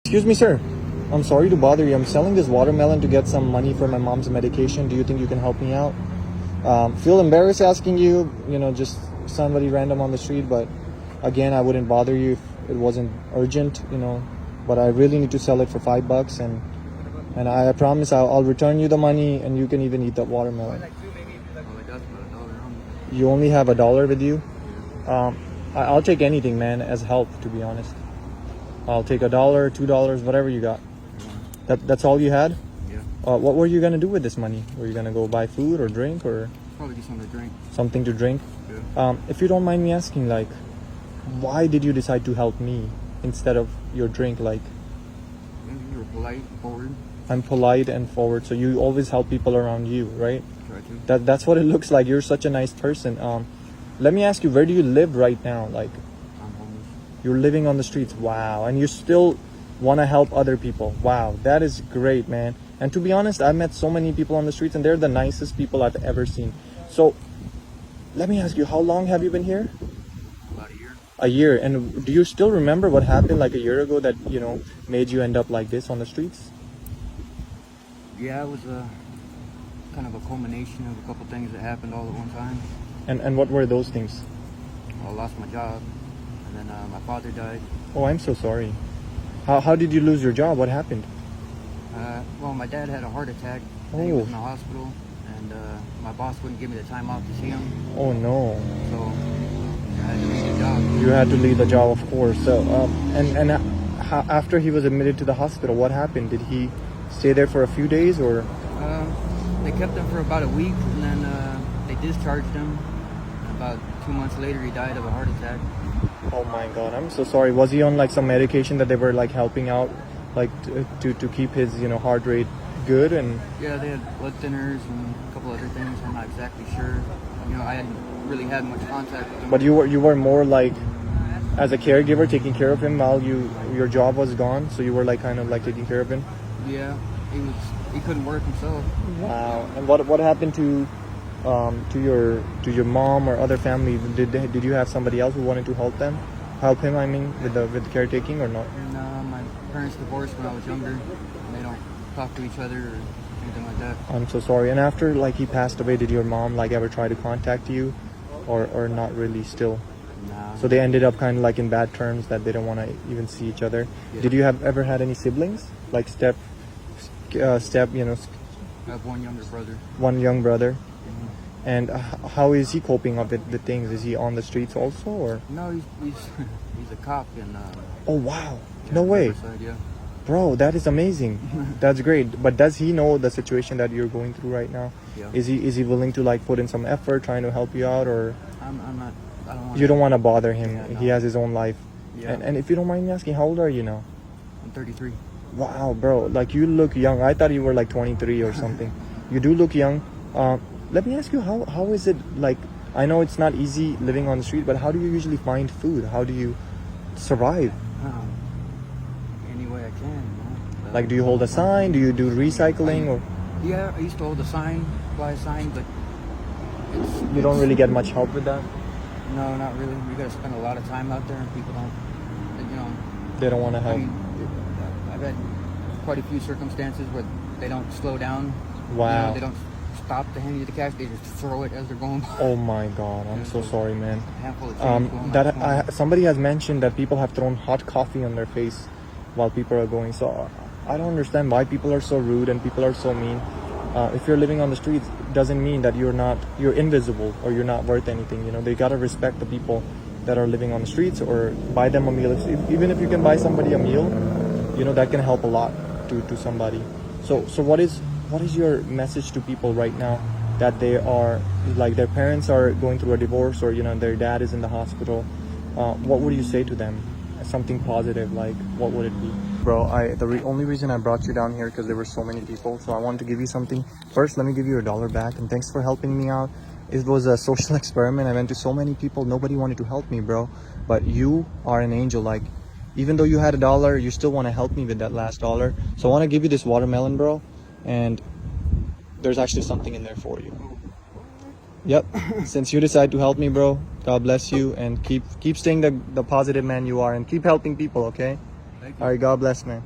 Excuse me, sir. I'm sorry to bother you. I'm selling this watermelon to get some money for my mom's medication. Do you think you can help me out? Feel embarrassed asking you, just somebody random on the street, but again, I wouldn't bother you if it wasn't urgent, but I really need to sell it for $5, and I promise I'll return you the money, and you can even eat that watermelon. You only have $1 with you? I'll take anything, man, as help, to be honest. I'll take $1, $2, whatever you got. That's all you had? Yeah. What were you gonna do with this money? Were you gonna go buy food or drink, or probably just something to drink? Something to drink? Yeah. If you don't mind me asking, why did you decide to help me instead of your drink? You were polite and forward. I'm polite and forward, so you always help people around you, right? Try to. That's what it looks like. You're such a nice person. Let me ask you, where do you live right now? I'm homeless. You're living on the streets. Wow. And you still want to help other people. Wow, that is great, man. And to be honest, I've met so many people on the streets, and they're the nicest people I've ever seen. So let me ask you, how long have you been here? About a year. A year. And do you still remember what happened a year ago that made you end up like this on the streets? Yeah, it was kind of a culmination of a couple things that happened all at one time. And what were those things? I lost my job, and then my father died. Oh, I'm so sorry. How did you lose your job? What happened? Well, my dad had a heart attack. Oh. He was in the hospital, and my boss wouldn't give me the time off to see him. Oh no. So I had to leave the job. You had to leave the job, of course. So after he was admitted to the hospital, what happened? Did he stay there for a few days, or? They kept him for about a week, and then they discharged him. About 2 months later, he died of a heart attack. Oh my God, I'm so sorry. Was he on some medication that they were helping out, to keep his heart rate good? And yeah, they had blood thinners and a couple other things. I'm not exactly sure. I hadn't really had much contact with him. But you were more as a caregiver, taking care of him while your job was gone. So you were kind of taking care of him. Yeah, he couldn't work himself. Wow. And what happened to your mom or other family? Did you have somebody else who wanted to help him? I mean, with the caretaking, or not? No, my parents divorced when I was younger, and they don't talk to each other or anything like that. I'm so sorry. And after he passed away, did your mom ever try to contact you, or not really still? Nah. So they ended up kind of in bad terms, that they don't want to even see each other. Yeah. Did you ever had any siblings, step? I have one younger brother. One young brother. Mm-hmm. And how is he coping up with the things? Is he on the streets also, or? No, he's a cop in. Oh wow! No way, Riverside, yeah. bro. That is amazing. That's great. But does he know the situation that you're going through right now? Yeah. Is he willing to put in some effort, trying to help you out, or? I'm not. I don't want. You don't want to bother him. Yeah, no. He has his own life. Yeah. And if you don't mind me asking, how old are you now? I'm 33. Wow, bro. You look young. I thought you were 23 or something. You do look young. Let me ask you, how is it I know it's not easy living on the street, but how do you usually find food? How do you survive? Any way I can. Do you hold a sign? Do you do recycling? Or Yeah, I used to hold a sign, fly a sign, but you don't really get much help with that? No, not really. You gotta spend a lot of time out there, and people don't, They don't want to help. I've had quite a few circumstances where they don't slow down. Wow. They don't stop to hand you the cash. They just throw it as they're going by. Oh my God, I'm so sorry, man. A handful of change going on. Somebody has mentioned that people have thrown hot coffee on their face while people are going. So I don't understand why people are so rude and people are so mean. If you're living on the streets, it doesn't mean that you're invisible or you're not worth anything. They gotta respect the people that are living on the streets, or buy them a meal. Even if you can buy somebody a meal, that can help a lot to somebody. So what is your message to people right now that they are their parents are going through a divorce, or their dad is in the hospital? What would you say to them? Something positive, what would it be? Bro, the only reason I brought you down here because there were so many people, so I wanted to give you something. First, let me give you $1 back, and thanks for helping me out. It was a social experiment. I went to so many people, nobody wanted to help me, bro. But you are an angel. Even though you had $1, you still want to help me with that last $1. So I want to give you this watermelon, bro, and there's actually something in there for you. Yep. Since you decide to help me, bro, God bless you, and keep staying the positive man you are, and keep helping people, okay? Thank you. All right, God bless, man.